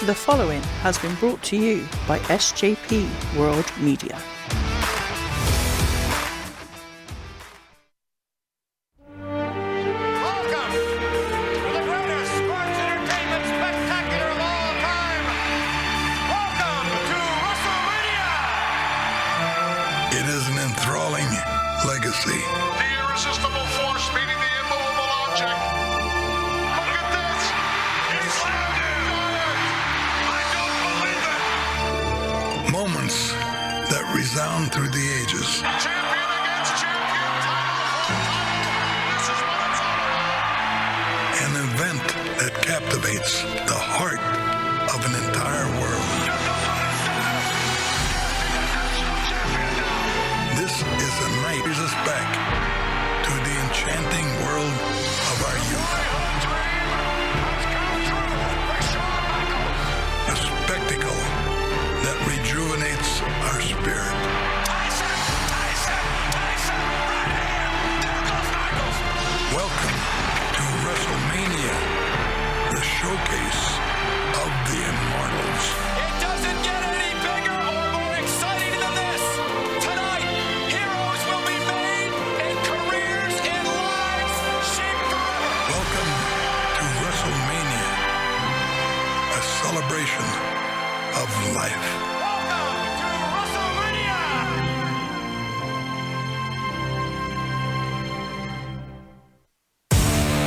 The following has been brought to you by SJP World Media. Welcome to the greatest sports entertainment spectacular of all time. Welcome to WrestleMania. It is an enthralling legacy. The irresistible force meeting the immovable object. Look at this. He slammed it. I don't believe it. Moments that resound through the ages. Champion against champion. This is what it's all about. An event that captivates the heart of an entire world. This is a night that brings us back to the enchanting world of our youth. A spectacle that rejuvenates our spirit. Welcome to WrestleMania, the showcase of the immortals. It doesn't get any bigger or more exciting than this. Tonight, heroes will be made and careers and lives shaped forever. Welcome to WrestleMania, a celebration of life. Welcome to WrestleMania.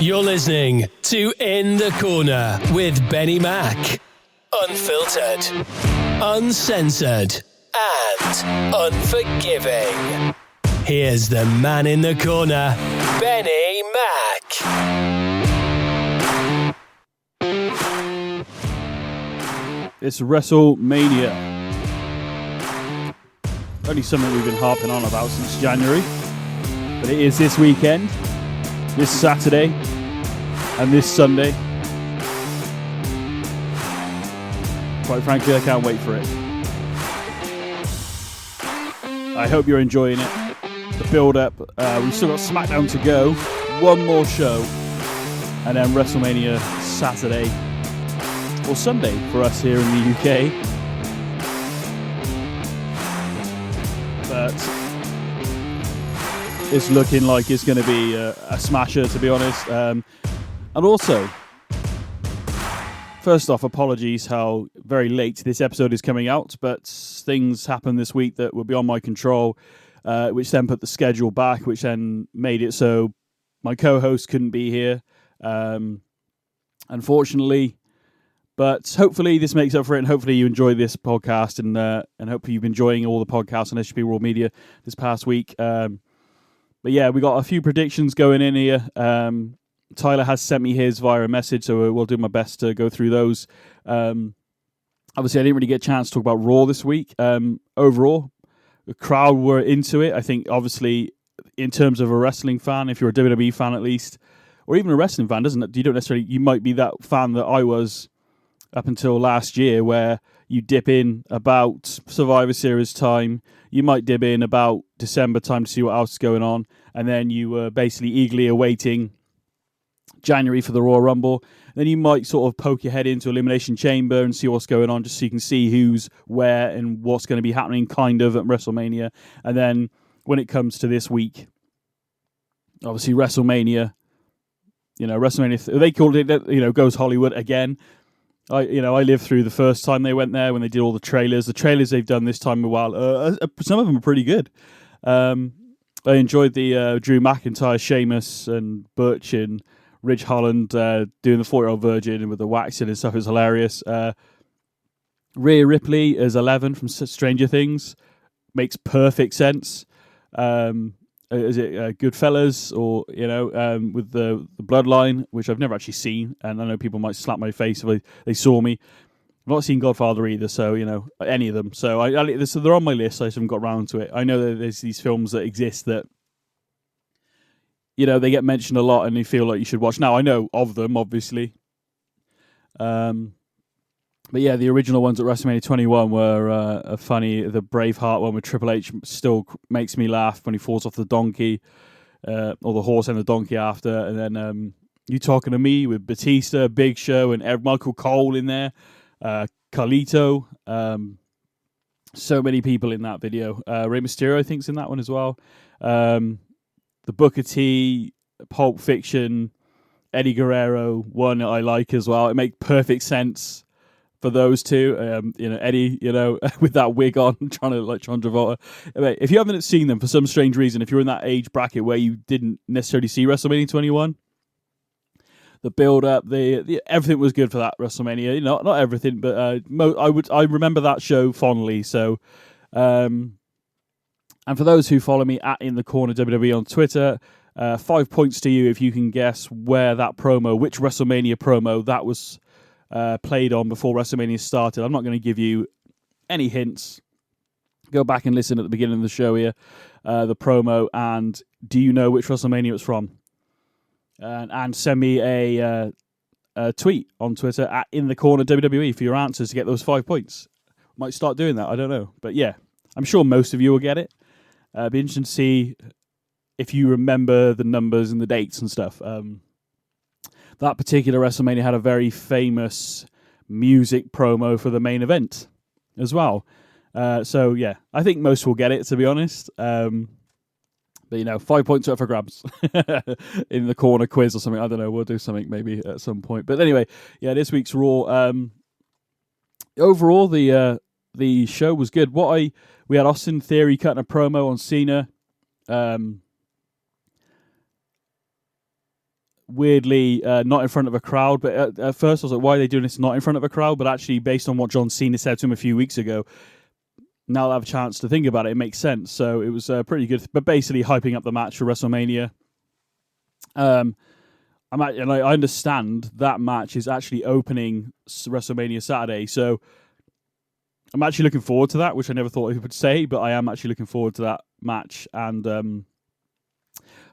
You're listening to In the Corner with Benny Mac. Unfiltered, uncensored, and unforgiving. Here's the man in the corner, Benny Mac. It's WrestleMania. Only something we've been harping on about since January. But it is this weekend, this Saturday, and this Sunday. Quite frankly, I can't wait for it. I hope you're enjoying it. The build-up. We've still got SmackDown to go. One more show. And then WrestleMania Saturday. Or Sunday for us here in the UK. But it's looking like it's going to be a smasher, to be honest. And also, first off, apologies how very late this episode is coming out, but things happened this week that were beyond my control, which then put the schedule back, which then made it so my co-host couldn't be here, unfortunately. But hopefully this makes up for it, and hopefully you enjoy this podcast, and hopefully you've been enjoying all the podcasts on SGP World Media this past week. But yeah, we got a few predictions going in here. Tyler has sent me his via a message, so we'll do my best to go through those. Obviously, I didn't really get a chance to talk about Raw this week. Overall, the crowd were into it. I think, obviously, in terms of a wrestling fan, if you're a WWE fan at least, or even a wrestling fan, you might be that fan that I was up until last year, where you dip in about Survivor Series time, you might dip in about December time to see what else is going on, and then you were basically eagerly awaiting January for the Royal Rumble. Then you might sort of poke your head into Elimination Chamber and see what's going on, just so you can see who's where and what's going to be happening kind of at WrestleMania. And then when it comes to this week, obviously WrestleMania, they called it, goes Hollywood again. I lived through the first time they went there when they did all the trailers. The trailers they've done this time some of them are pretty good. I enjoyed the Drew McIntyre, Sheamus, and Butch and Ridge Holland doing the 40-year-old virgin with the waxing and stuff. It was hilarious. Rhea Ripley as 11 from Stranger Things makes perfect sense. Is it Goodfellas or with the Bloodline, which I've never actually seen, and I know people might slap my face if they saw me. I've not seen Godfather either, so any of them. So so they're on my list. I just haven't got round to it. I know that there's these films that exist that they get mentioned a lot, and you feel like you should watch. Now I know of them, obviously. But yeah, the original ones at WrestleMania 21 were funny. The Braveheart one with Triple H still makes me laugh when he falls off the donkey, or the horse and the donkey after. And then You Talking to Me with Batista, Big Show, and Michael Cole in there. Carlito. So many people in that video. Rey Mysterio, I think, is in that one as well. The Booker T, Pulp Fiction, Eddie Guerrero, one I like as well. It makes perfect sense for those two. Eddie, with that wig on, trying to like John Travolta. If you haven't seen them for some strange reason, if you're in that age bracket where you didn't necessarily see WrestleMania 21, the build up, the everything was good for that WrestleMania. Not everything, but I remember that show fondly. So, and for those who follow me at In the Corner WWE on Twitter, 5 points to you if you can guess where that promo, which WrestleMania promo that was played on before WrestleMania started. I'm not going to give you any hints. Go back and listen at the beginning of the show here, the promo, and do you know which WrestleMania it's from? And send me a tweet on Twitter at In the Corner WWE for your answers to get those 5 points. Might start doing that. I don't know, but yeah, I'm sure most of you will get it. Be interesting to see if you remember the numbers and the dates and stuff. That particular WrestleMania had a very famous music promo for the main event as well. So yeah, I think most will get it, to be honest. But 5 points up for grabs in the corner quiz or something. I don't know. We'll do something maybe at some point. But anyway, yeah, this week's Raw. Overall, the show was good. We had Austin Theory cutting a promo on Cena. Weirdly, not in front of a crowd. But at first, I was like, why are they doing this not in front of a crowd? But actually, based on what John Cena said to him a few weeks ago, now I have a chance to think about it. It makes sense. So it was pretty good. But basically, hyping up the match for WrestleMania. I understand that match is actually opening WrestleMania Saturday. So I'm actually looking forward to that, which I never thought I would say, but I am actually looking forward to that match. And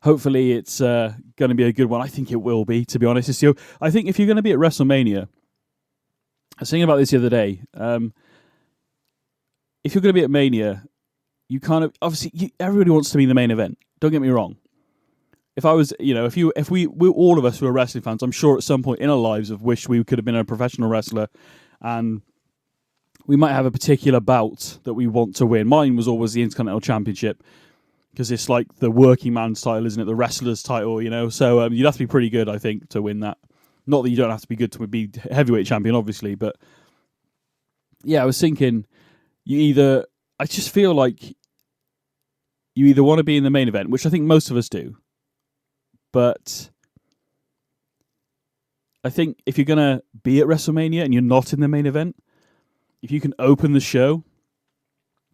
hopefully it's going to be a good one. I think it will be, to be honest. I think if you're going to be at WrestleMania, I was thinking about this the other day. If you're going to be at Mania, you kind of everybody wants to be in the main event. Don't get me wrong. If I was, if we all of us who are wrestling fans, I'm sure at some point in our lives have wished we could have been a professional wrestler, and we might have a particular bout that we want to win. Mine was always the Intercontinental Championship, because it's like the working man's title, isn't it? The wrestler's title, So you'd have to be pretty good, I think, to win that. Not that you don't have to be good to be heavyweight champion, obviously, but yeah, I was thinking, I just feel like you either want to be in the main event, which I think most of us do, but I think if you're going to be at WrestleMania and you're not in the main event, if you can open the show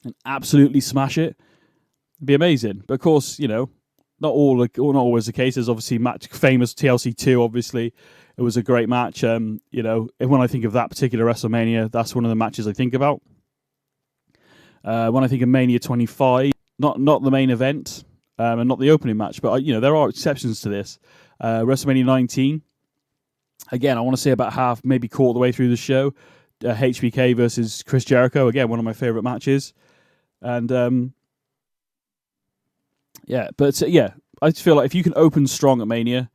and absolutely smash it, it'd be amazing. But of course, not always the case. There's obviously famous TLC 2, obviously. It was a great match. When I think of that particular WrestleMania, that's one of the matches I think about. When I think of Mania 25, not the main event and not the opening match, but there are exceptions to this. WrestleMania 19, again, I want to say about half, maybe quarter of the way through the show, HBK versus Chris Jericho, again, one of my favourite matches. And I just feel like if you can open strong at Mania,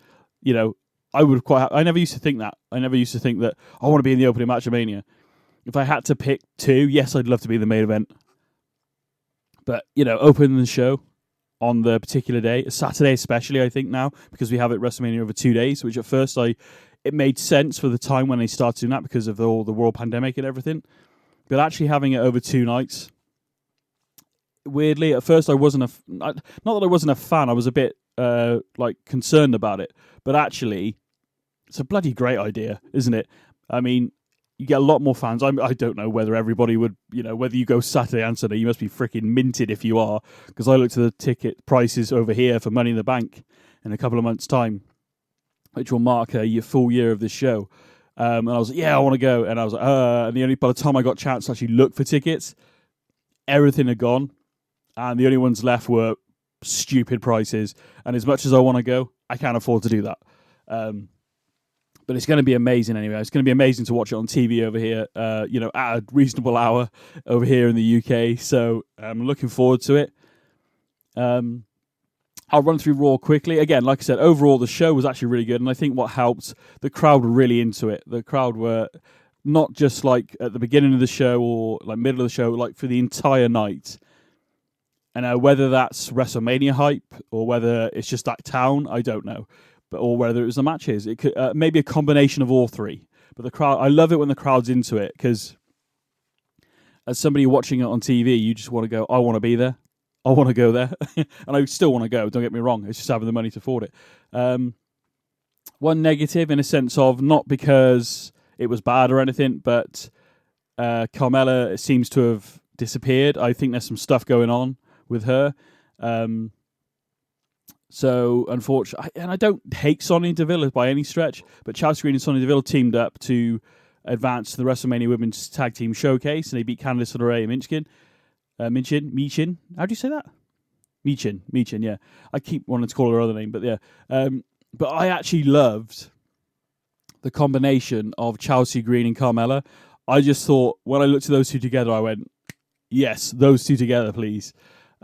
I never used to think that. I never used to think that I want to be in the opening match of Mania. If I had to pick two, yes, I'd love to be in the main event. But, open the show on the particular day, Saturday especially, I think now, because we have it WrestleMania over 2 days, which at first it made sense for the time when they started doing that because of all the world pandemic and everything. But actually having it over 2 nights, weirdly, at first I wasn't not that I wasn't a fan, I was a bit concerned about it. But actually, it's a bloody great idea, isn't it? I mean, you get a lot more fans. I don't know whether everybody would, whether you go Saturday and Sunday, you must be freaking minted if you are, because I looked at the ticket prices over here for Money in the Bank in a couple of months' time, which will mark a full year of this show. And I was like, yeah, I want to go. And I was like, and by the time I got a chance to actually look for tickets, everything had gone. And the only ones left were stupid prices. And as much as I want to go, I can't afford to do that. But it's going to be amazing anyway. It's going to be amazing to watch it on TV over here, at a reasonable hour over here in the UK. So I'm looking forward to it. I'll run through Raw quickly. Again, like I said, overall the show was actually really good. And I think what helped, the crowd were really into it. The crowd were not just like at the beginning of the show or like middle of the show, like for the entire night. And whether that's WrestleMania hype or whether it's just that town, I don't know. Or whether it was the matches. It could maybe a combination of all three. But the crowd, I love it when the crowd's into it, because as somebody watching it on TV, you just want to go, I want to be there. I want to go there. And I still want to go, don't get me wrong. It's just having the money to afford it. One negative in a sense of, not because it was bad or anything, but Carmella seems to have disappeared. I think there's some stuff going on with her. So, unfortunately, and I don't hate Sonya Deville by any stretch, but Chelsea Green and Sonya Deville teamed up to advance to the WrestleMania Women's Tag Team Showcase, and they beat Candice LeRae and Michin. How do you say that? Michin, yeah. I keep wanting to call her other name, but yeah. But I actually loved the combination of Chelsea Green and Carmella. I just thought, when I looked at those two together, I went, yes, those two together, please.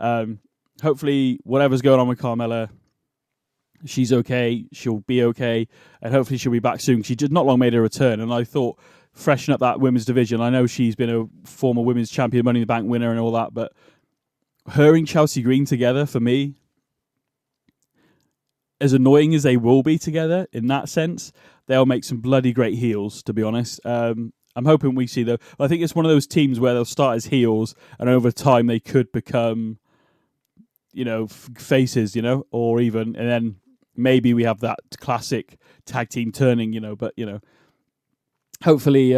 Hopefully, whatever's going on with Carmella, she's okay, she'll be okay, and hopefully she'll be back soon. She just not long made a return, and I thought, freshen up that women's division. I know she's been a former women's champion, Money in the Bank winner and all that, but her and Chelsea Green together, for me, as annoying as they will be together in that sense, they'll make some bloody great heels, to be honest. I'm hoping we see, though. I think it's one of those teams where they'll start as heels, and over time they could become, faces, or even, and then maybe we have that classic tag team turning, but, hopefully,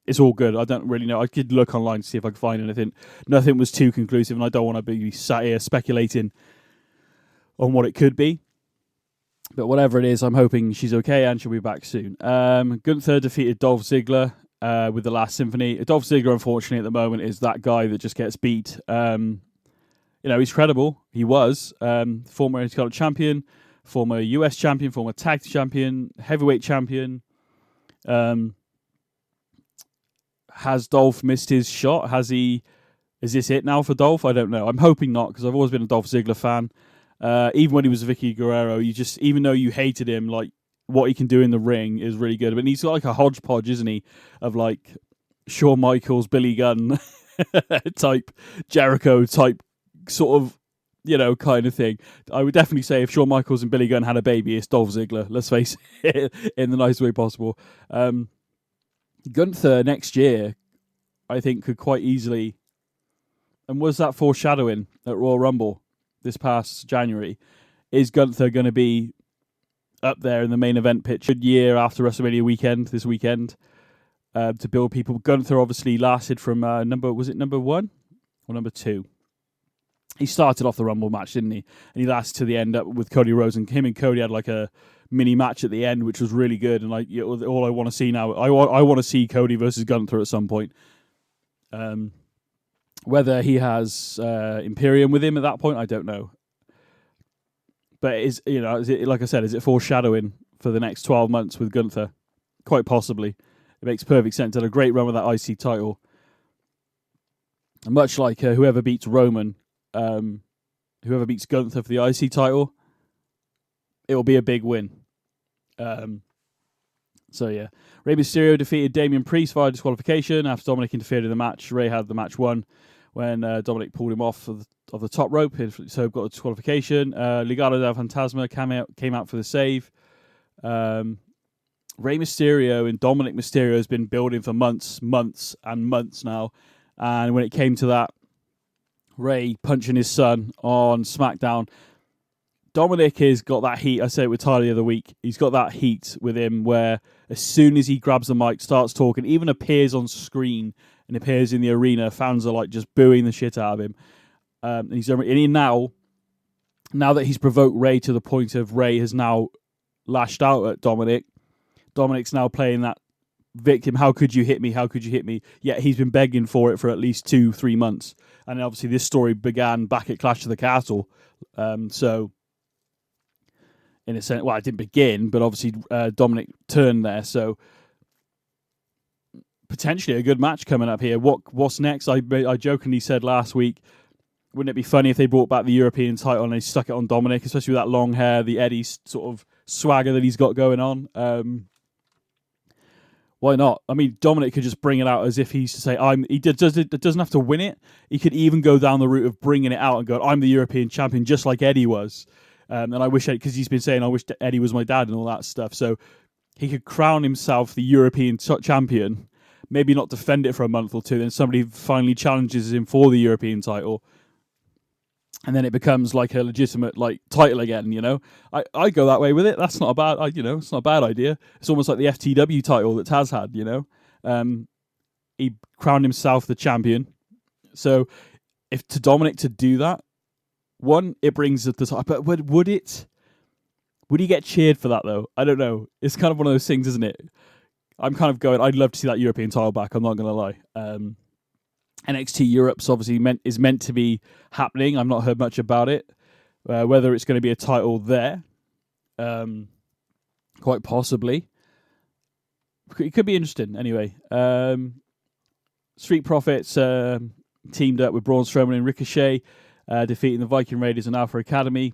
it's all good. I don't really know. I could look online to see if I could find anything. Nothing was too conclusive, and I don't want to be sat here speculating on what it could be. But whatever it is, I'm hoping she's okay and she'll be back soon. Gunther defeated Dolph Ziggler with the Last Symphony. Dolph Ziggler, unfortunately, at the moment, is that guy that just gets beat. He's credible. He was former Intercontinental champion, former US champion, former tag champion, heavyweight champion. Has Dolph missed his shot? Is this it now for Dolph? I don't know. I'm hoping not, because I've always been a Dolph Ziggler fan. Even when he was Vicky Guerrero, even though you hated him, like, what he can do in the ring is really good. But he's like a hodgepodge, isn't he, of like Shawn Michaels, Billy Gunn type, Jericho type sort of, kind of thing. I would definitely say if Shawn Michaels and Billy Gunn had a baby, it's Dolph Ziggler. Let's face it, in the nicest way possible. Gunther next year, I think, could quite easily, and was that foreshadowing at Royal Rumble this past January? Is Gunther going to be up there in the main event pitch? Good year after WrestleMania weekend, this weekend, to build people. Gunther obviously lasted from number 1 or number 2? He started off the Rumble match, didn't he? And he lasted to the end up with Cody Rhodes, and him and Cody had like a mini match at the end, which was really good. And all I want to see now, I want to see Cody versus Gunther at some point. Whether he has Imperium with him at that point, I don't know. But is it, like I said, is it foreshadowing for the next 12 months with Gunther? Quite possibly. It makes perfect sense. Had a great run with that IC title. And much like whoever beats Roman, whoever beats Gunther for the IC title, it will be a big win. So yeah, Rey Mysterio defeated Damian Priest via disqualification after Dominic interfered in the match. Rey had the match won when Dominic pulled him off of the top rope, so got a disqualification. Legado del Fantasma came out for the save. Rey Mysterio and Dominic Mysterio has been building for months and months now, and when it came to that, Rey punching his son on SmackDown, Dominic has got that heat. I said it with Tyler the other week. He's got that heat with him where as soon as he grabs the mic, starts talking, even appears on screen and appears in the arena, fans are like just booing the shit out of him. And now that he's provoked Rey to the point of Rey has now lashed out at Dominic. Dominic's now playing that victim. How could you hit me? How could you hit me? Yet he's been begging for it for at least 2-3 months. And obviously this story began back at Clash of the Castle. So in a sense, well, it didn't begin, but obviously Dominic turned there. So potentially a good match coming up here. What's next? I jokingly said last week, wouldn't it be funny if they brought back the European title and they stuck it on Dominic, especially with that long hair, the Eddie sort of swagger that he's got going on. Why not? I mean, Dominic could just bring it out as if he's to say, he doesn't have to win it. He could even go down the route of bringing it out and go, I'm the European champion, just like Eddie was. And I wish, because he's been saying, I wish Eddie was my dad and all that stuff. So he could crown himself the European champion, maybe not defend it for a month or two, then somebody finally challenges him for the European title. And then it becomes like a legitimate title again, you know. I go that way with it. That's not a bad, it's not a bad idea. It's almost like the FTW title that Taz had, you know. He crowned himself the champion. So if to Dominic to do that, one, it brings it to the top. But would he get cheered for that though? I don't know. It's kind of one of those things, isn't it? I'm kind of going, I'd love to see that European title back. I'm not going to lie. NXT Europe's obviously meant to be happening. I've not heard much about it. Whether it's going to be a title there, quite possibly. It could be interesting. Anyway, Street Profits teamed up with Braun Strowman and Ricochet, defeating the Viking Raiders and Alpha Academy.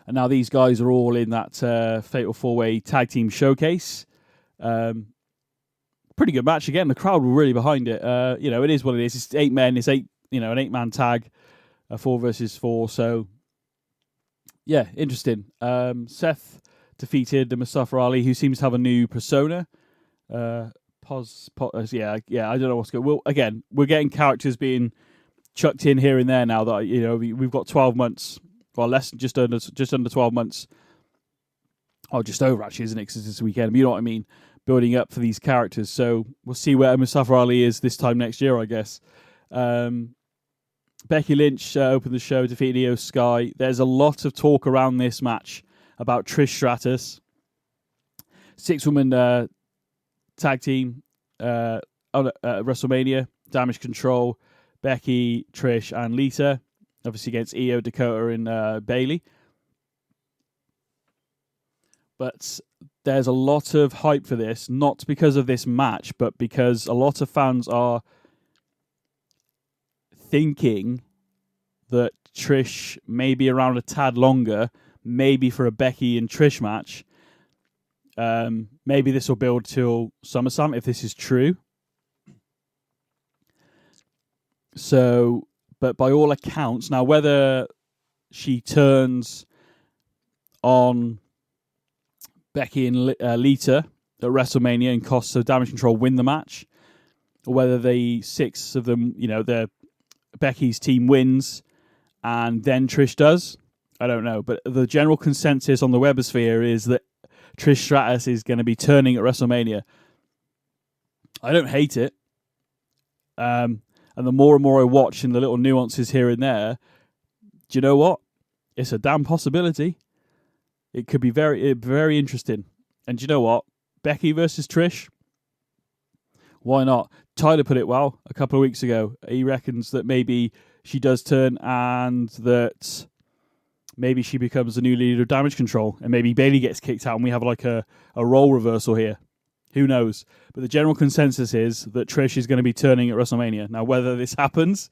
And now these guys are all in that Fatal 4-Way Tag Team Showcase. Pretty good match again. The crowd were really behind it. It is what it is. It's 8 men. It's an 8-man tag, 4 versus 4. So, yeah, interesting. Seth defeated the Mustafa Ali, who seems to have a new persona. I don't know what's going. Well, again, we're getting characters being chucked in here and there now. That we've got 12 months, or less, just under 12 months. Oh, just over actually, isn't it? Because it's this weekend. But you know what I mean. Building up for these characters. So we'll see where Mustafa Ali is this time next year, I guess. Becky Lynch opened the show, defeating Io Sky. There's a lot of talk around this match about Trish Stratus. 6-woman tag team on WrestleMania. Damage Control, Becky, Trish, and Lita. Obviously against Io, Dakota, and Bayley. But there's a lot of hype for this, not because of this match, but because a lot of fans are thinking that Trish may be around a tad longer, maybe for a Becky and Trish match. Maybe this will build till SummerSlam, if this is true. So, but by all accounts, now whether she turns on Becky and Lita at WrestleMania and costs of Damage Control win the match, or whether the 6 of them, Becky's team wins and then Trish does, I don't know. But the general consensus on the Webosphere is that Trish Stratus is going to be turning at WrestleMania. I don't hate it. And the more and more I watch and the little nuances here and there, do you know what? It's a damn possibility. It could be very, very interesting. And do you know what? Becky versus Trish? Why not? Tyler put it well a couple of weeks ago. He reckons that maybe she does turn and that maybe she becomes the new leader of Damage Control and maybe Bayley gets kicked out and we have like a role reversal here. Who knows? But the general consensus is that Trish is going to be turning at WrestleMania. Now, whether this happens,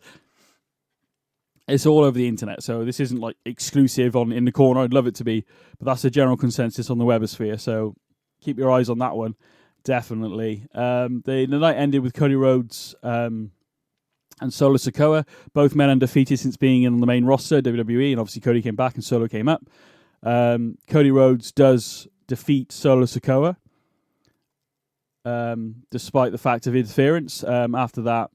it's all over the internet, so this isn't like exclusive on In the Corner. I'd love it to be, but that's the general consensus on the Webosphere, so keep your eyes on that one, definitely. The night ended with Cody Rhodes and Solo Sikoa, both men undefeated since being in the main roster, WWE, and obviously Cody came back and Solo came up. Cody Rhodes does defeat Solo Sikoa, despite the fact of interference. After that,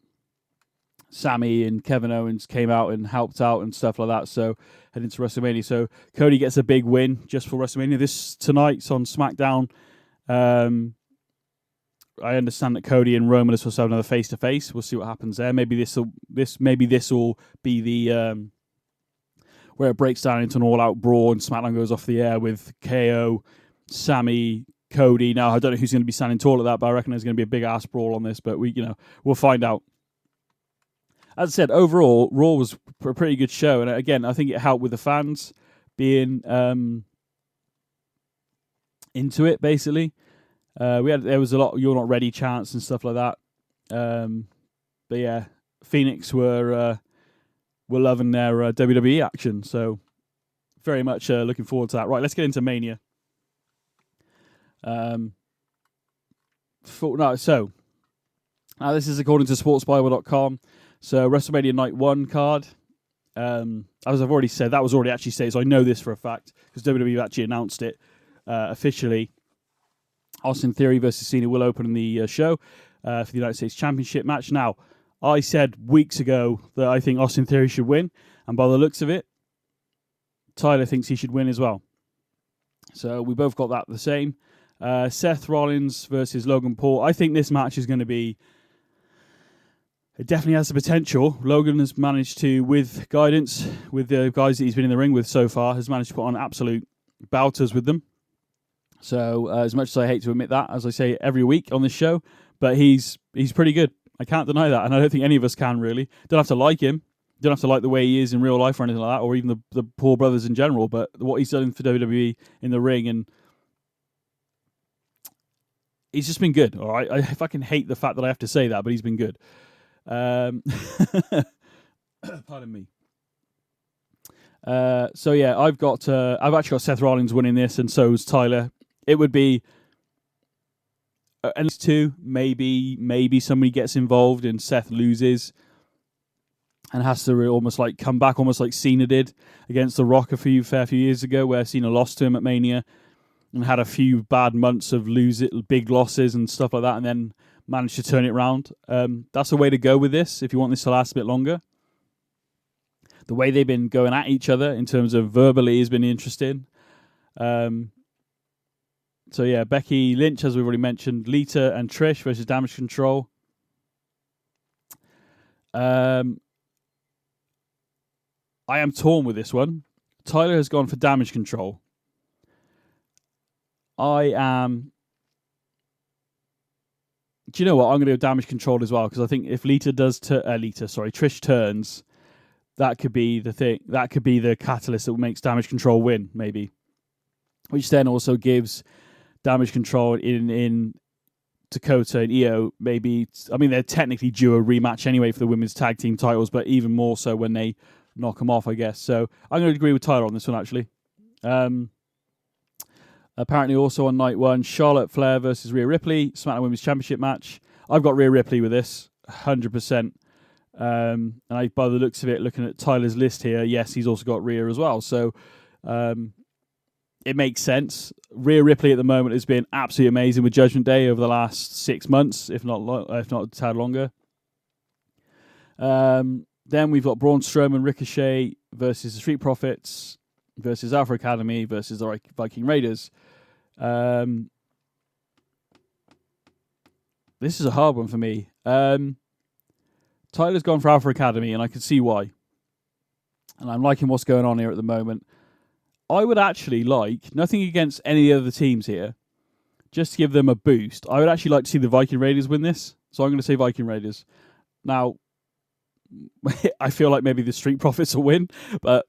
Sammy and Kevin Owens came out and helped out and stuff like that. So heading to WrestleMania. So Cody gets a big win just for WrestleMania. This tonight's on SmackDown. I understand that Cody and Roman are supposed to have another face-to-face. We'll see what happens there. Maybe this will be the where it breaks down into an all-out brawl and SmackDown goes off the air with KO, Sammy, Cody. Now I don't know who's going to be standing tall at that, but I reckon there's going to be a big ass brawl on this. But we'll find out. As I said, overall, Raw was a pretty good show, and again, I think it helped with the fans being into it. Basically, there was a lot of "You're Not Ready" chants and stuff like that. But yeah, Phoenix were loving their WWE action, so very much looking forward to that. Right, let's get into Mania. So now this is according to sportsbible.com. So WrestleMania Night 1 card. As I've already said, that was already actually stated, so I know this for a fact because WWE actually announced it officially. Austin Theory versus Cena will open the show for the United States Championship match. Now, I said weeks ago that I think Austin Theory should win, and by the looks of it, Tyler thinks he should win as well. So we both got that the same. Seth Rollins versus Logan Paul. I think this match is going to be... It definitely has the potential. Logan has managed to, with guidance, with the guys that he's been in the ring with so far, has managed to put on absolute bouters with them. So as much as I hate to admit that, as I say every week on this show, but he's pretty good. I can't deny that, and I don't think any of us can really. Don't have to like him. Don't have to like the way he is in real life or anything like that, or even the Paul brothers in general, but what he's done for WWE in the ring, and he's just been good, all right? I fucking hate the fact that I have to say that, but he's been good. Pardon me. So yeah, I've actually got Seth Rollins winning this, and so's Tyler. It would be at least two, maybe somebody gets involved and Seth loses and has to almost like come back, almost like Cena did against The Rock a fair few years ago, where Cena lost to him at Mania and had a few bad months of big losses and stuff like that, and then managed to turn it around. That's a way to go with this if you want this to last a bit longer. The way they've been going at each other in terms of verbally has been interesting. So yeah, Becky Lynch, as we've already mentioned, Lita and Trish versus Damage Control. I am torn with this one. Tyler has gone for Damage Control. I am... Do you know what? I'm going to go Damage Control as well, because I think if Trish turns, that could be the thing. That could be the catalyst that makes Damage Control win, maybe. Which then also gives Damage Control in Dakota and Io, maybe... I mean, they're technically due a rematch anyway for the women's tag team titles, but even more so when they knock them off, I guess. So I'm going to agree with Tyler on this one, actually. Apparently also on night one, Charlotte Flair versus Rhea Ripley, SmackDown Women's Championship match. I've got Rhea Ripley with this, 100%. And by the looks of it, looking at Tyler's list here, yes, he's also got Rhea as well. So it makes sense. Rhea Ripley at the moment has been absolutely amazing with Judgment Day over the last 6 months, if not a tad longer. Then we've got Braun Strowman, Ricochet versus the Street Profits versus Alpha Academy versus the Viking Raiders. This is a hard one for me. Tyler's gone for Alpha Academy, and I can see why. And I'm liking what's going on here at the moment. I would actually like, nothing against any of the teams here, just to give them a boost. I would actually like to see the Viking Raiders win this, so I'm going to say Viking Raiders. Now, I feel like maybe the Street Profits will win, but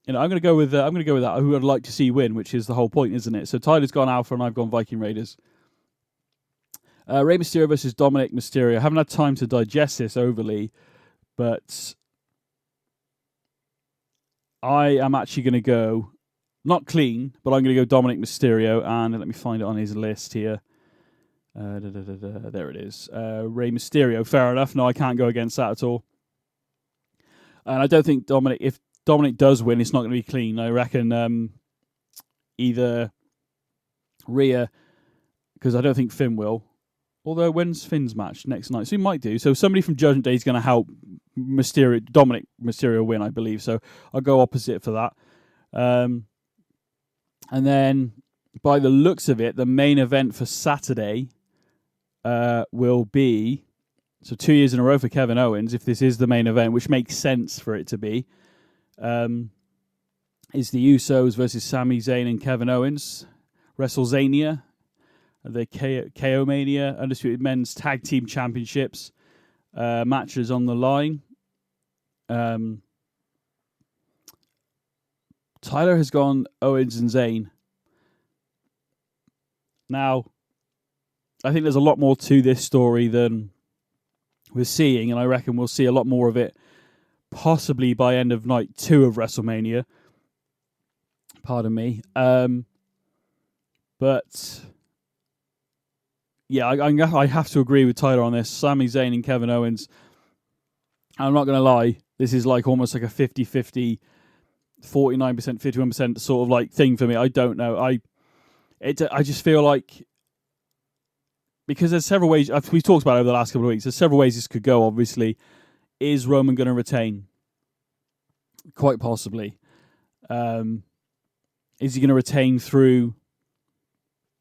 I'm going to go with that. Who I'd like to see win, which is the whole point, isn't it? So Tyler's gone Alpha, and I've gone Viking Raiders. Rey Mysterio versus Dominic Mysterio. I haven't had time to digest this overly, but I am actually going to go, not clean, but I'm going to go Dominic Mysterio, and let me find it on his list here. There it is. Rey Mysterio, fair enough. No, I can't go against that at all. And I don't think if Dominic does win, it's not going to be clean. I reckon either Rhea, because I don't think Finn will. Although, when's Finn's match? Next night. So he might do. So somebody from Judgment Day is going to help Dominic Mysterio win, I believe. So I'll go opposite for that. And then, by the looks of it, the main event for Saturday will be... So 2 years in a row for Kevin Owens, if this is the main event, which makes sense for it to be, is the Usos versus Sami Zayn and Kevin Owens. WrestleMania, the KO Mania, Undisputed Men's Tag Team Championships, matches on the line. Tyler has gone Owens and Zayn. Now, I think there's a lot more to this story than we're seeing, and I reckon we'll see a lot more of it possibly by end of night 2 of WrestleMania. Pardon me. But I have to agree with Tyler on this. Sami Zayn and Kevin Owens. I'm not going to lie. This is like almost like a 50-50, 49%, 51% sort of like thing for me. I don't know. I just feel like, because there's several ways, we've talked about it over the last couple of weeks, there's several ways this could go, obviously. Is Roman going to retain? Quite possibly. Is he going to retain through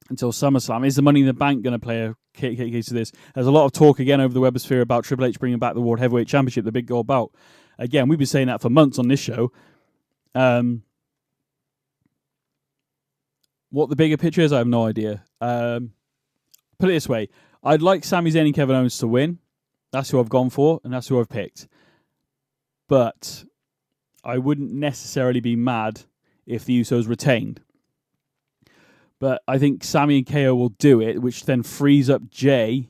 until SummerSlam? Is the Money in the Bank going to play a case to this? There's a lot of talk again over the webosphere about Triple H bringing back the World Heavyweight Championship, the big gold belt. Again, we've been saying that for months on this show. What the bigger picture is, I have no idea. Put it this way. I'd like Sami Zayn and Kevin Owens to win. That's who I've gone for, and that's who I've picked. But I wouldn't necessarily be mad if the Usos retained. But I think Sami and KO will do it, which then frees up Jay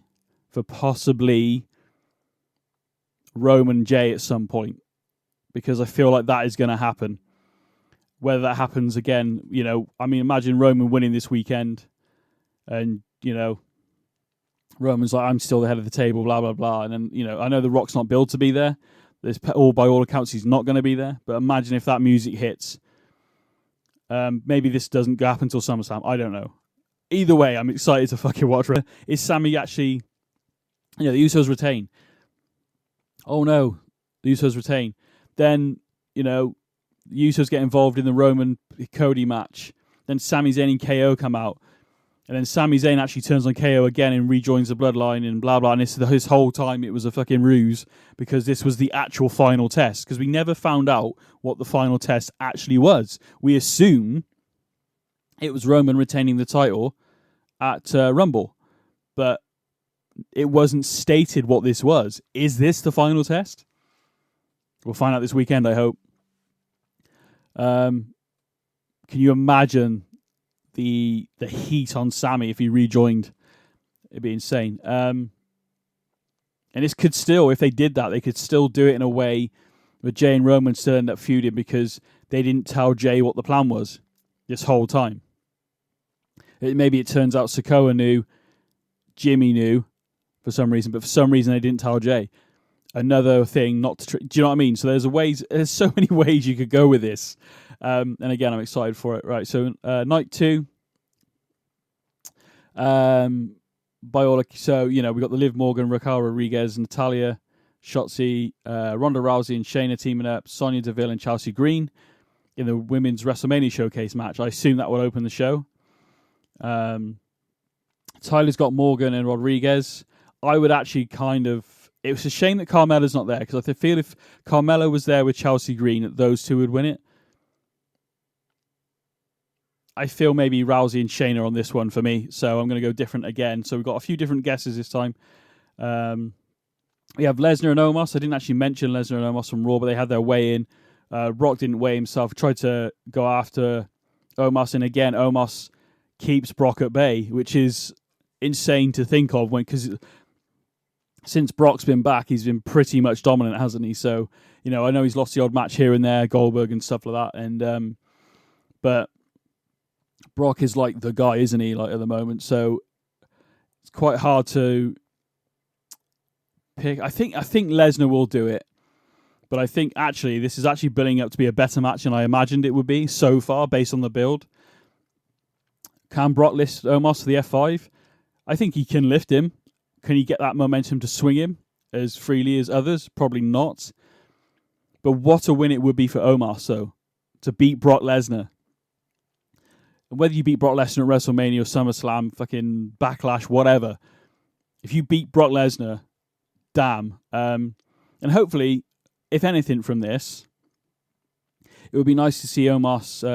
for possibly Roman and Jay at some point. Because I feel like that is going to happen. Whether that happens again, imagine Roman winning this weekend and, Roman's like, I'm still the head of the table, blah, blah, blah. And then, I know The Rock's not billed to be there. By all accounts, he's not going to be there. But imagine if that music hits. Maybe this doesn't happen until SummerSlam. I don't know. Either way, I'm excited to fucking watch. Is Sami actually... the Usos retain. Oh no, the Usos retain. Then, the Usos get involved in the Roman-Cody match. Then Sami Zayn and KO come out. And then Sami Zayn actually turns on KO again and rejoins the bloodline and blah, blah. And his whole time it was a fucking ruse because this was the actual final test. Because we never found out what the final test actually was. We assume it was Roman retaining the title at Rumble. But it wasn't stated what this was. Is this the final test? We'll find out this weekend, I hope. Can you imagine the heat on Sami if he rejoined? It'd be insane. And this could still, if they did that, they could still do it in a way where Jay and Roman still end up feuding because they didn't tell Jay what the plan was this whole time. Maybe it turns out Sikoa knew, Jimmy knew for some reason, but for some reason they didn't tell Jay. Another thing not to... do you know what I mean? So there's so many ways you could go with this. And again, I'm excited for it. Right, so night 2. So, we got the Liv Morgan, Raquel Rodriguez, Natalya, Shotzi, Ronda Rousey and Shayna teaming up, Sonya Deville and Chelsea Green in the Women's WrestleMania Showcase match. I assume that will open the show. Tyler's got Morgan and Rodriguez. I would actually it was a shame that Carmella's not there because I feel if Carmella was there with Chelsea Green, those two would win it. I feel maybe Rousey and Shayna on this one for me, so I'm going to go different again. So we've got a few different guesses this time. We have Lesnar and Omos. I didn't actually mention Lesnar and Omos from Raw, but they had their weigh-in. Brock didn't weigh himself. Tried to go after Omos, and again, Omos keeps Brock at bay, which is insane to think of because since Brock's been back, he's been pretty much dominant, hasn't he? So, I know he's lost the odd match here and there, Goldberg and stuff like that, and but Brock is like the guy, isn't he? Like at the moment, so it's quite hard to pick. I think Lesnar will do it, but I think actually this is actually building up to be a better match than I imagined it would be so far, based on the build. Can Brock lift Omos to the F5? I think he can lift him. Can he get that momentum to swing him as freely as others? Probably not. But what a win it would be for Omos, though, to beat Brock Lesnar. And whether you beat Brock Lesnar at WrestleMania or SummerSlam, fucking Backlash, whatever, if you beat Brock Lesnar, damn. And hopefully, if anything from this, it would be nice to see Omos.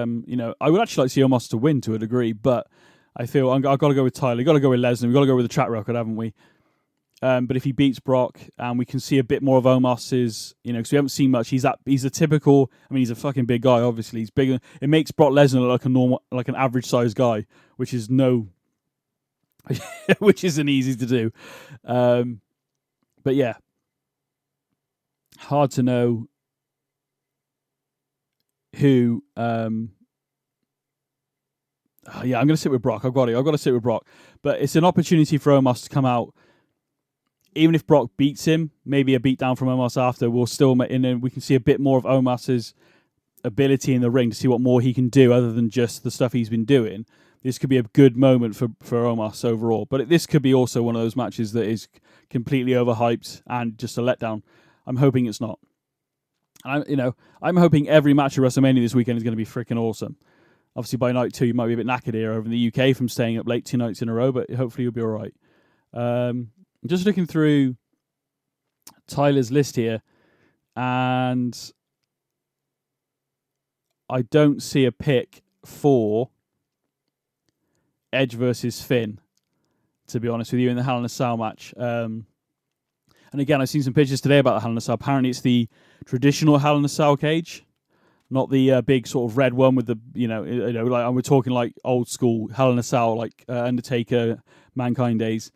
I would actually like to see Omos to win to a degree, but I feel I've got to go with Tyler. We've got to go with Lesnar. We've got to go with the track record, haven't we? But if he beats Brock and we can see a bit more of Omos's, because we haven't seen much. He's a typical. I mean, he's a fucking big guy. Obviously, he's bigger. It makes Brock Lesnar look like an average sized guy, which is which isn't easy to do. But yeah, hard to know who Yeah, I'm going to sit with Brock. I've got to sit with Brock. But it's an opportunity for Omos to come out. Even if Brock beats him, maybe a beatdown from Omos after, we'll still, and then we can see a bit more of Omos's ability in the ring to see what more he can do other than just the stuff he's been doing. This could be a good moment for Omos overall. But this could be also one of those matches that is completely overhyped and just a letdown. I'm hoping it's not. I'm hoping every match at WrestleMania this weekend is going to be freaking awesome. Obviously, by night 2, you might be a bit knackered here over in the UK from staying up late 2 nights in a row, but hopefully you'll be all right. Just looking through Tyler's list here, and I don't see a pick for Edge versus Finn, to be honest with you, in the Hell in a Cell match. And again, I've seen some pictures today about the Hell in a Cell. Apparently, it's the traditional Hell in a Cell cage, not the big sort of red one with the, like we're talking like old school Hell in a Cell, like Undertaker, Mankind days.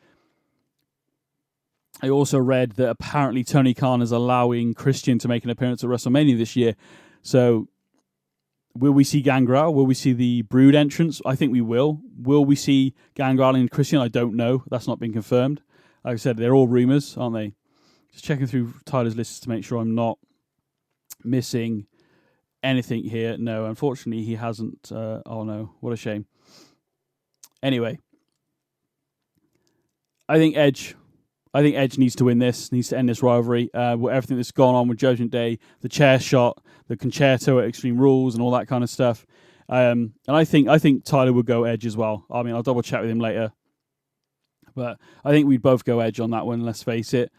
I also read that apparently Tony Khan is allowing Christian to make an appearance at WrestleMania this year. So, will we see Gangrel? Will we see the Brood entrance? I think we will. Will we see Gangrel and Christian? I don't know. That's not been confirmed. Like I said, they're all rumours, aren't they? Just checking through Tyler's list to make sure I'm not missing anything here. No, unfortunately, he hasn't. Oh, no. What a shame. Anyway, I think Edge needs to win this, needs to end this rivalry. Everything that's gone on with Judgment Day, the chair shot, the concerto at Extreme Rules, and all that kind of stuff. And I think Tyler would go Edge as well. I mean, I'll double check with him later, but I think we'd both go Edge on that one. Let's face it.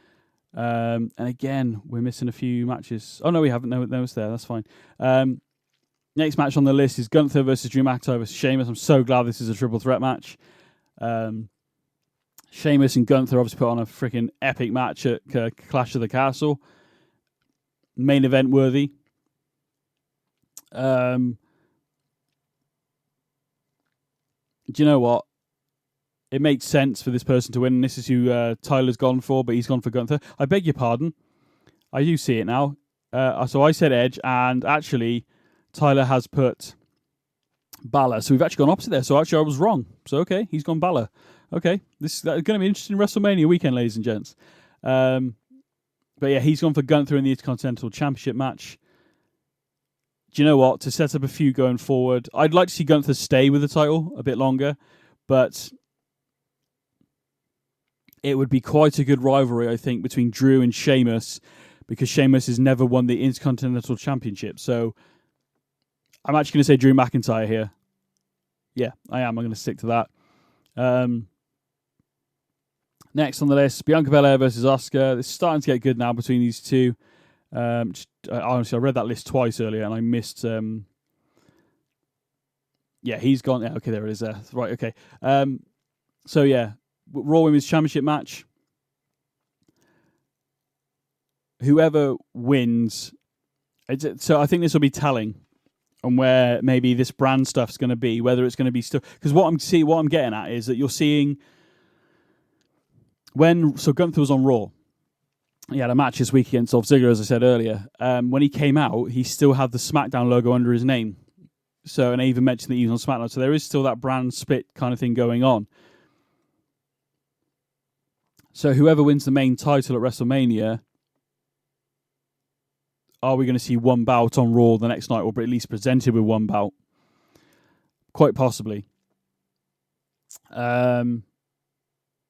And again, we're missing a few matches. Oh no, we haven't. No, it's there. That's fine. Next match on the list is Gunther versus Drew McIntyre versus Sheamus. I'm so glad this is a triple threat match. Sheamus and Gunther obviously put on a freaking epic match at Clash of the Castle. Main event worthy. Do you know what? It makes sense for this person to win, and this is who Tyler's gone for, but he's gone for Gunther. I beg your pardon. I do see it now. So I said Edge, and actually Tyler has put Balor. So we've actually gone opposite there. So actually I was wrong. So okay, he's gone Balor. Okay, this is going to be interesting WrestleMania weekend, ladies and gents. But yeah, he's gone for Gunther in the Intercontinental Championship match. Do you know what? To set up a feud going forward, I'd like to see Gunther stay with the title a bit longer, but it would be quite a good rivalry, I think, between Drew and Sheamus, because Sheamus has never won the Intercontinental Championship. So I'm actually going to say Drew McIntyre here. Yeah, I am. I'm going to stick to that. Next on the list, Bianca Belair versus Asuka. It's starting to get good now between these two. Honestly, I read that list twice earlier and I missed. Yeah, he's gone. Yeah, okay, there it is. Right, okay. So yeah, Raw Women's Championship match. Whoever wins, so I think this will be telling on where maybe this brand stuff's going to be. Whether it's going to be still, because what I'm getting at is that you're seeing so Gunther was on Raw. He had a match this week against Dolph Ziggler, as I said earlier. When he came out, he still had the SmackDown logo under his name. So, and I even mentioned that he was on SmackDown. So there is still that brand split kind of thing going on. So whoever wins the main title at WrestleMania, are we going to see one bout on Raw the next night, or at least presented with one bout? Quite possibly.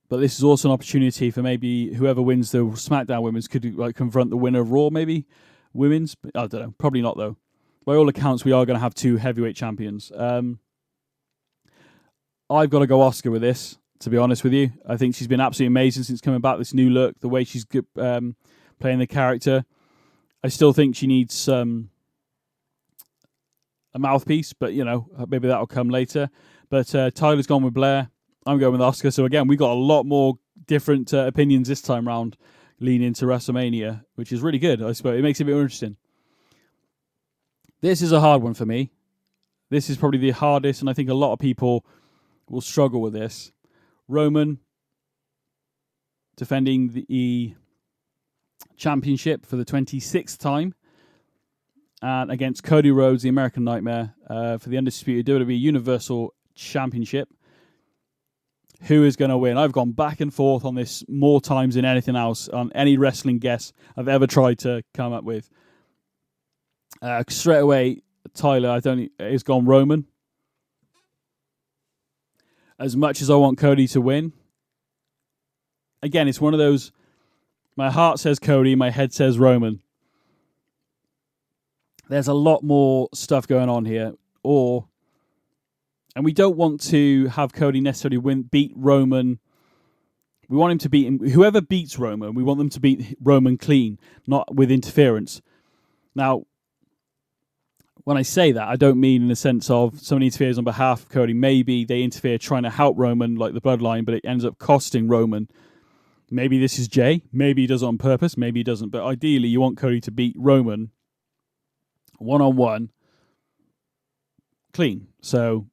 But this is also an opportunity for maybe whoever wins the SmackDown Women's could confront the winner of Raw, maybe Women's. I don't know. Probably not, though. By all accounts, we are going to have two heavyweight champions. I've got to go Asuka with this, to be honest with you. I think she's been absolutely amazing since coming back. This new look, the way she's playing the character. I still think she needs a mouthpiece, but maybe that'll come later. But Tyler's gone with Blair. I'm going with Asuka. So again, we got a lot more different opinions this time round, leading into WrestleMania, which is really good. I suppose it makes it a bit more interesting. This is a hard one for me. This is probably the hardest, and I think a lot of people will struggle with this. Roman defending the championship for the 26th time, and against Cody Rhodes, the American Nightmare, for the undisputed WWE Universal Championship. Who is going to win? I've gone back and forth on this more times than anything else on any wrestling guess I've ever tried to come up with. Straight away, Tyler, has gone Roman. As much as I want Cody to win, again, it's one of those, my heart says Cody, my head says Roman. There's a lot more stuff going on here. And we don't want to have Cody necessarily beat Roman. We want him to beat him. Whoever beats Roman, we want them to beat Roman clean, not with interference. Now, when I say that, I don't mean in the sense of somebody interferes on behalf of Cody. Maybe they interfere trying to help Roman, like the Bloodline, but it ends up costing Roman. Maybe this is Jay. Maybe he does it on purpose. Maybe he doesn't. But ideally, you want Cody to beat Roman one-on-one clean. So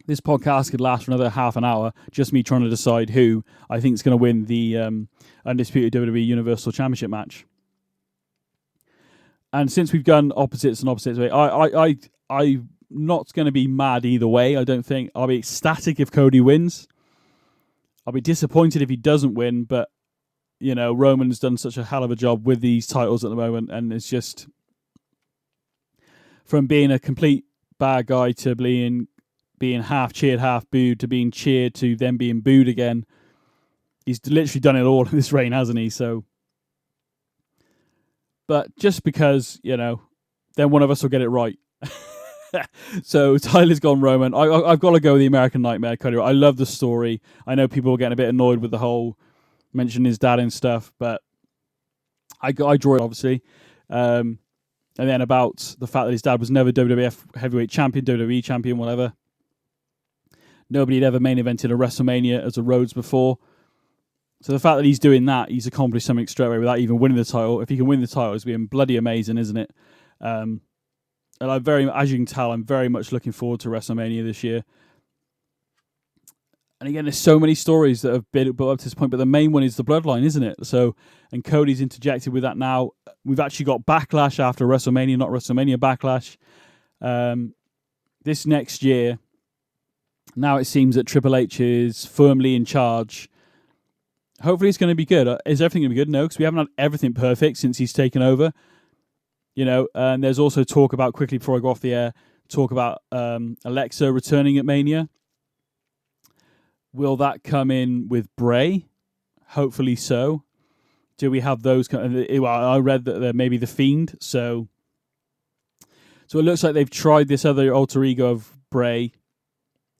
this podcast could last for another half an hour, just me trying to decide who I think is going to win the undisputed WWE Universal Championship match. And since we've done opposites, I'm not going to be mad either way. I don't think I'll be ecstatic if Cody wins. I'll be disappointed if he doesn't win, but Roman's done such a hell of a job with these titles at the moment, and it's just from being a complete bad guy to being half cheered, half booed, to being cheered, to then being booed again. He's literally done it all in this reign, hasn't he? So, but just because, then one of us will get it right. So Tyler's gone Roman. I've got to go with the American Nightmare, Cody. I love the story. I know people are getting a bit annoyed with the whole mentioning his dad and stuff, but I draw it, obviously. And then about the fact that his dad was never WWF heavyweight champion, WWE champion, whatever. Nobody had ever main evented a WrestleMania as a Rhodes before. So the fact that he's doing that, he's accomplished something straight away without even winning the title. If he can win the title, it's been bloody amazing, isn't it? And as you can tell, I'm very much looking forward to WrestleMania this year. And again, there's so many stories that have been built up to this point, but the main one is the Bloodline, isn't it? So, and Cody's interjected with that now. We've actually got Backlash after WrestleMania, not WrestleMania Backlash. This next year, now it seems that Triple H is firmly in charge. Hopefully it's going to be good. Is everything going to be good? No, because we haven't had everything perfect since he's taken over. And there's also talk about, quickly before I go off the air, talk about Alexa returning at Mania. Will that come in with Bray? Hopefully so. Do we have those? Well, I read that there may be The Fiend. So it looks like they've tried this other alter ego of Bray.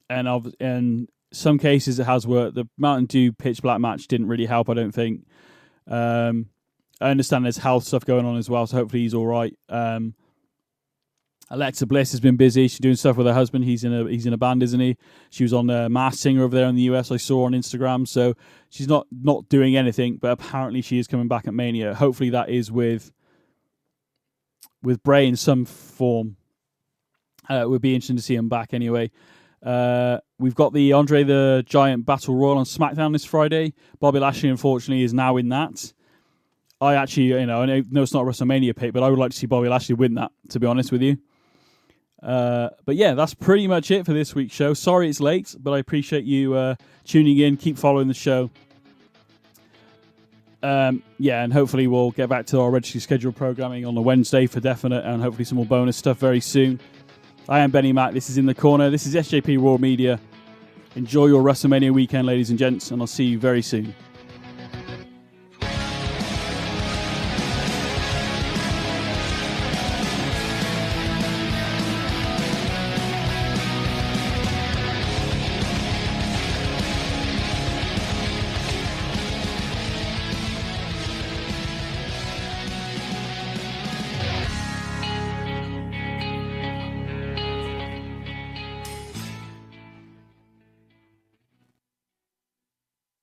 And in some cases it has worked. The Mountain Dew Pitch Black match didn't really help, I don't think. I understand there's health stuff going on as well, so hopefully he's all right. Alexa Bliss has been busy. She's doing stuff with her husband. He's in a band, isn't he? She was on Masked Singer over there in the US. I saw on Instagram. So she's not doing anything, but apparently she is coming back at Mania. Hopefully that is with Bray in some form. It would be interesting to see him back anyway. We've got the Andre the Giant Battle Royal on SmackDown this Friday. Bobby Lashley, unfortunately, is now in that. I actually, I know it's not a WrestleMania pick, but I would like to see Bobby Lashley win that, to be honest with you. But yeah, that's pretty much it for this week's show. Sorry it's late, but I appreciate you tuning in. Keep following the show. And hopefully we'll get back to our regularly scheduled programming on a Wednesday for definite, and hopefully some more bonus stuff very soon. I am BenNy Mac. This is In the Corner. This is SJP Raw Media. Enjoy your WrestleMania weekend, ladies and gents, and I'll see you very soon.